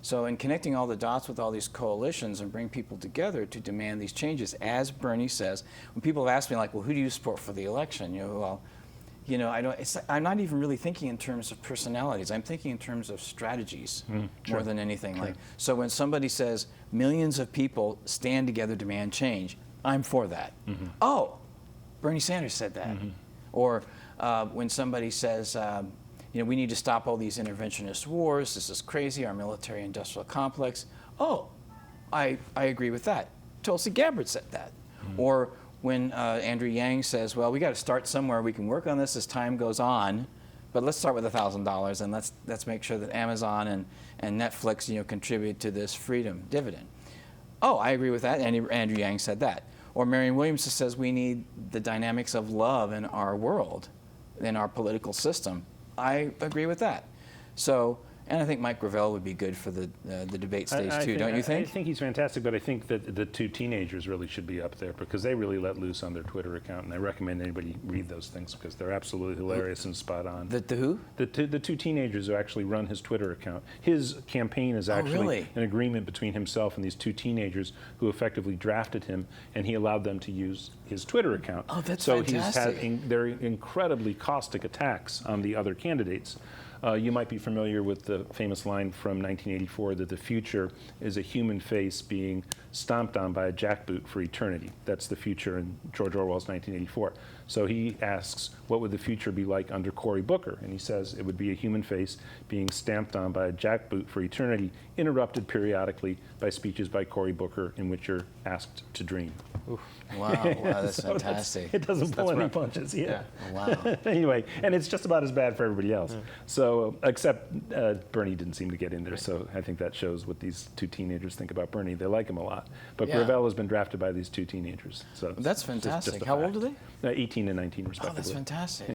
So in connecting all the dots with all these coalitions and bring people together to demand these changes, as Bernie says, when people have asked me, like, well, who do you support for the election? Well, I'm not even really thinking in terms of personalities. I'm thinking in terms of strategies more than anything. Like, so when somebody says millions of people stand together, demand change, I'm for that. Oh, Bernie Sanders said that. Or when somebody says, we need to stop all these interventionist wars. This is crazy, our military-industrial complex. Oh, I agree with that. Tulsi Gabbard said that. Or when Andrew Yang says, well, we got to start somewhere. We can work on this as time goes on, but let's start with $1,000 and let's make sure that Amazon and Netflix, contribute to this freedom dividend. Oh, I agree with that. Andrew Yang said that. Or Marianne Williamson says we need the dynamics of love in our world, in our political system. I agree with that. So, and I think Mike Gravel would be good for the debate stage too, don't you think? I think he's fantastic, but I think that the two teenagers really should be up there because they really let loose on their Twitter account, and I recommend anybody read those things because they're absolutely hilarious and spot on. The who? The two teenagers who actually run his Twitter account. His campaign is actually an agreement between himself and these two teenagers who effectively drafted him, and he allowed them to use his Twitter account. Oh, that's so fantastic. He's had they're incredibly caustic attacks on the other candidates. You might be familiar with the famous line from 1984 that the future is a human face being stomped on by a jackboot for eternity. That's the future in George Orwell's 1984. So he asks, what would the future be like under Cory Booker? And he says it would be a human face being stamped on by a jackboot for eternity, interrupted periodically by speeches by Cory Booker in which you're asked to dream. Oof. Wow, that's so fantastic. It doesn't pull any punches. Yeah. Wow. Anyway, and it's just about as bad for everybody else. So, except Bernie didn't seem to get in there, so I think that shows what these two teenagers think about Bernie. They like him a lot. But Gravel has been drafted by these two teenagers. So that's fantastic. How old are they? 18 and 19, respectively. Oh, that's fantastic.